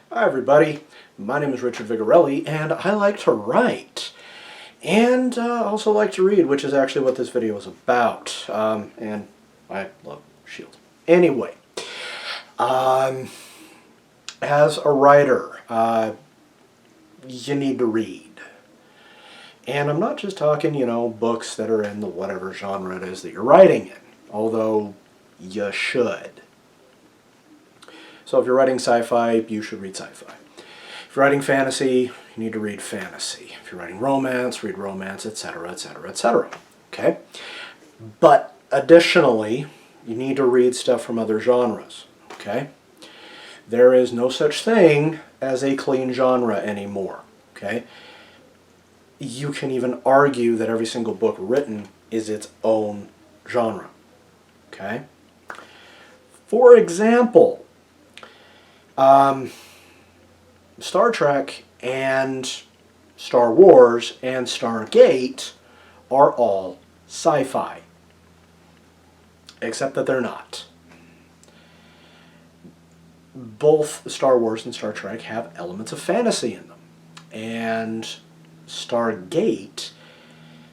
Hi everybody, my name is Richard Vigorelli and I like to write and also like to read, which is actually what this video is about. And I love S.H.I.E.L.D. Anyway, as a writer, you need to read. And I'm not just talking, books that are in the whatever genre it is that you're writing in, although you should. So if you're writing sci-fi, you should read sci-fi. If you're writing fantasy, you need to read fantasy. If you're writing romance, read romance, etc., etc., etc. Okay? But additionally, you need to read stuff from other genres. Okay? There is no such thing as a clean genre anymore. Okay? You can even argue that every single book written is its own genre. Okay? For example, Star Trek and Star Wars and Stargate are all sci-fi, except that they're not. Both Star Wars and Star Trek have elements of fantasy in them, and Stargate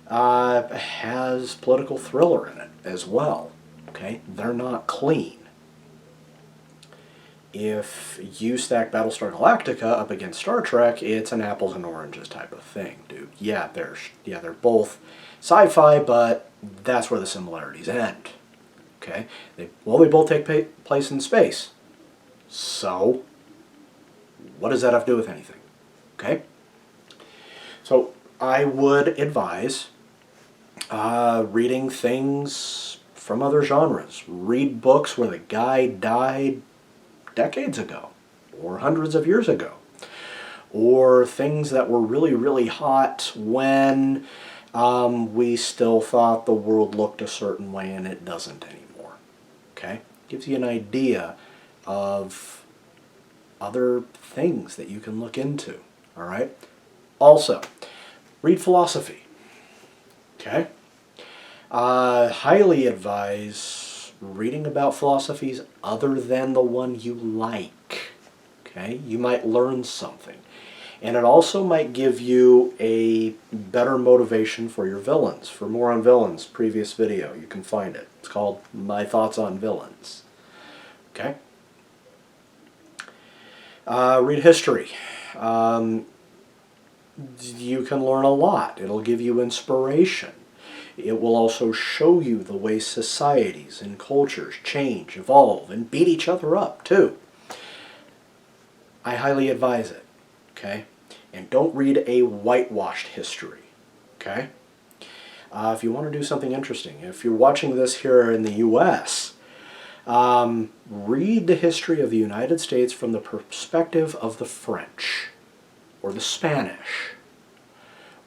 has political thriller in it as well. Okay, they're not clean. If you stack Battlestar Galactica up against Star Trek, it's an apples and oranges type of thing, dude. Yeah, they're both sci-fi, but that's where the similarities end. Okay, they both take place in space. So, what does that have to do with anything? Okay, so I would advise reading things from other genres. Read books where the guy died decades ago, or hundreds of years ago, or things that were really, really hot when we still thought the world looked a certain way and it doesn't anymore. Okay? Gives you an idea of other things that you can look into. All right? Also, read philosophy. Okay? Highly advise reading about philosophies other than the one you like. Okay? You might learn something. And it also might give you a better motivation for your villains. For more on villains, previous video, you can find it. It's called My Thoughts on Villains. Okay? Read history. You can learn a lot. It'll give you inspiration. It will also show you the way societies and cultures change, evolve, and beat each other up, too. I highly advise it, okay? And don't read a whitewashed history, okay? If you want to do something interesting, if you're watching this here in the U.S., read the history of the United States from the perspective of the French, or the Spanish,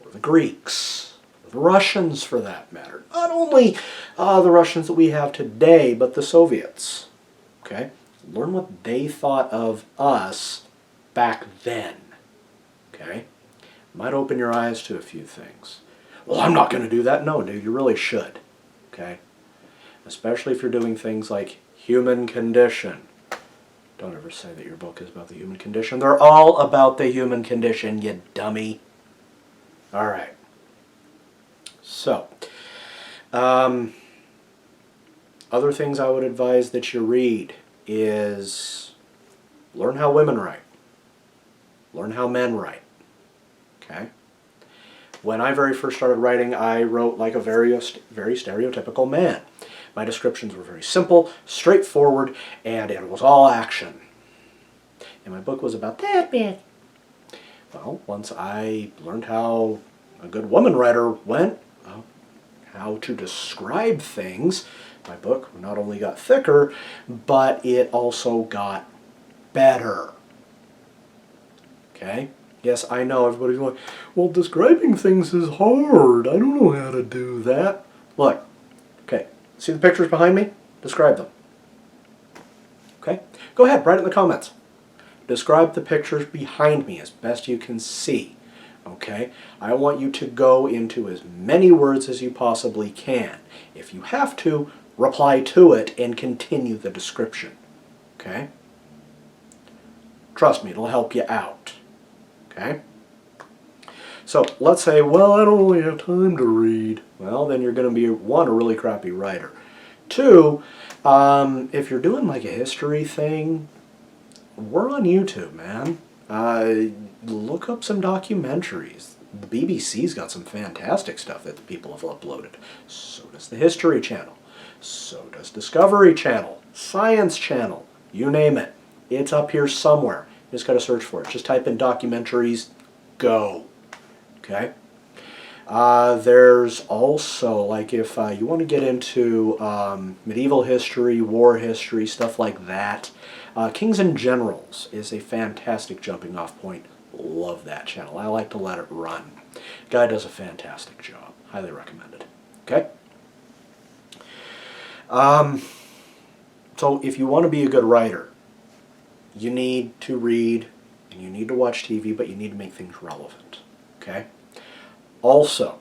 or the Greeks, the Russians for that matter. Not only the Russians that we have today, but the Soviets. Okay? Learn what they thought of us back then. Okay? Might open your eyes to a few things. Well, I'm not going to do that. No, dude, you really should. Okay? Especially if you're doing things like human condition. Don't ever say that your book is about the human condition. They're all about the human condition, you dummy. All right. So, other things I would advise that you read is learn how women write. Learn how men write. Okay? When I very first started writing, I wrote like a very stereotypical man. My descriptions were very simple, straightforward, and it was all action. And my book was about that bit. Well, once I learned how a good woman writer went, how to describe things, my book not only got thicker, but it also got better. Okay? Yes, I know, everybody's going, well, describing things is hard. I don't know how to do that. Look, okay, see the pictures behind me? Describe them. Okay? Go ahead, write it in the comments. Describe the pictures behind me as best you can see. Okay? I want you to go into as many words as you possibly can. If you have to, reply to it and continue the description. Okay? Trust me, it'll help you out. Okay? So let's say, well, I don't really have time to read. Well, then you're going to be, one, a really crappy writer. Two, if you're doing like a history thing, we're on YouTube, man. Look up some documentaries. The BBC's got some fantastic stuff that the people have uploaded. So does the History Channel. So does Discovery Channel. Science Channel. You name it. It's up here somewhere. You just got to search for it. Just type in documentaries. Go. Okay? There's also, like, if you want to get into medieval history, war history, stuff like that, Kings and Generals is a fantastic jumping off point. Love that channel. I like to let it run. Guy does a fantastic job. Highly recommended. Okay? So if you want to be a good writer, you need to read and you need to watch TV, but you need to make things relevant. Okay? Also,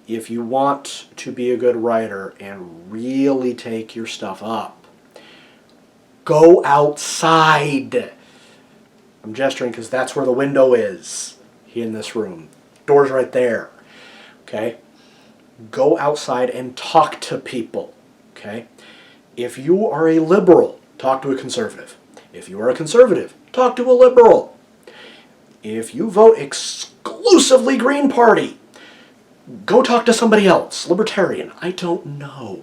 if you want to be a good writer and really take your stuff up, go outside. I'm gesturing because that's where the window is in this room. Door's right there. Okay? Go outside and talk to people. Okay? If you are a liberal, talk to a conservative. If you are a conservative, talk to a liberal. If you vote exclusively Green Party, go talk to somebody else. Libertarian, I don't know.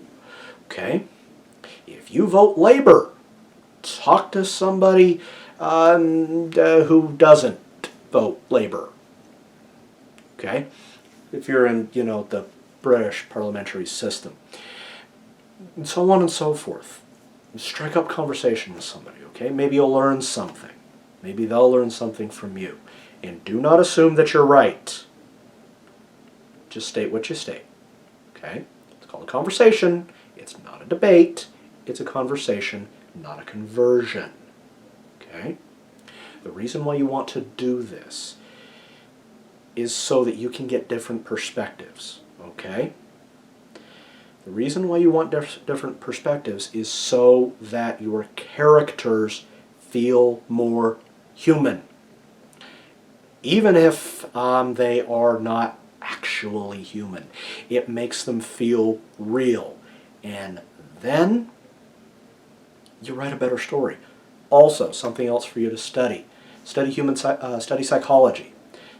Okay? If you vote Labor, talk to somebody who doesn't vote Labor. Okay? If you're in, the British parliamentary system. And so on and so forth. Strike up conversation with somebody, okay? Maybe you'll learn something. Maybe they'll learn something from you. And do not assume that you're right. Just state what you state. Okay? It's called a conversation. It's not a debate. It's a conversation, not a conversion. Okay? The reason why you want to do this is so that you can get different perspectives. Okay? The reason why you want different perspectives is so that your characters feel more human. Even if they are not actually human. It makes them feel real. And then you write a better story. Also, something else for you to study. Study study psychology.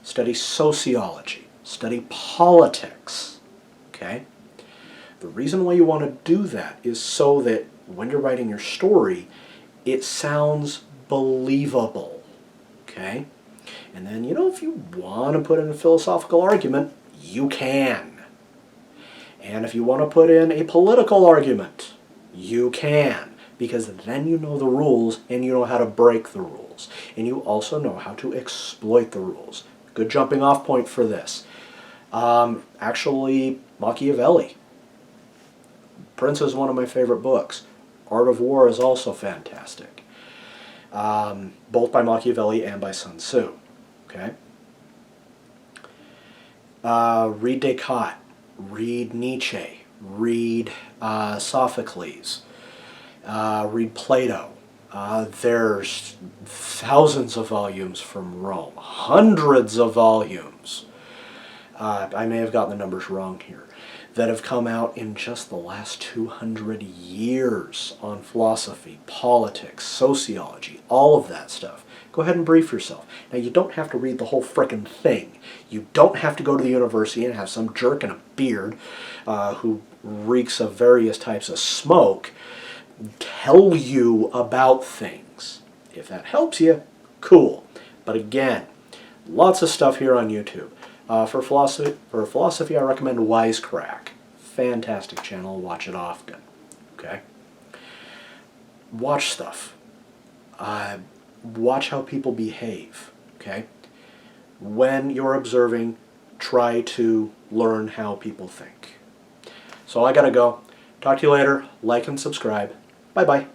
Study sociology. Study politics. Okay? The reason why you want to do that is so that when you're writing your story, it sounds believable. Okay? And then, if you want to put in a philosophical argument, you can. And if you want to put in a political argument, you can. Because then you know the rules and you know how to break the rules. And you also know how to exploit the rules. Good jumping off point for this. Actually, Machiavelli. Prince is one of my favorite books. Art of War is also fantastic. Both by Machiavelli and by Sun Tzu. Okay? Read Descartes. Read Nietzsche. Read Sophocles. Read Plato. There's thousands of volumes from Rome. Hundreds of volumes. I may have gotten the numbers wrong here. That have come out in just the last 200 years on philosophy, politics, sociology, all of that stuff. Go ahead and brief yourself. Now, you don't have to read the whole frickin' thing. You don't have to go to the university and have some jerk in a beard who reeks of various types of smoke tell you about things. If that helps you, cool. But again, lots of stuff here on YouTube. For philosophy, I recommend Wisecrack. Fantastic channel. Watch it often. Okay? Watch stuff. Watch how people behave. Okay? When you're observing, try to learn how people think. So I gotta go. Talk to you later. Like and subscribe. Bye-bye.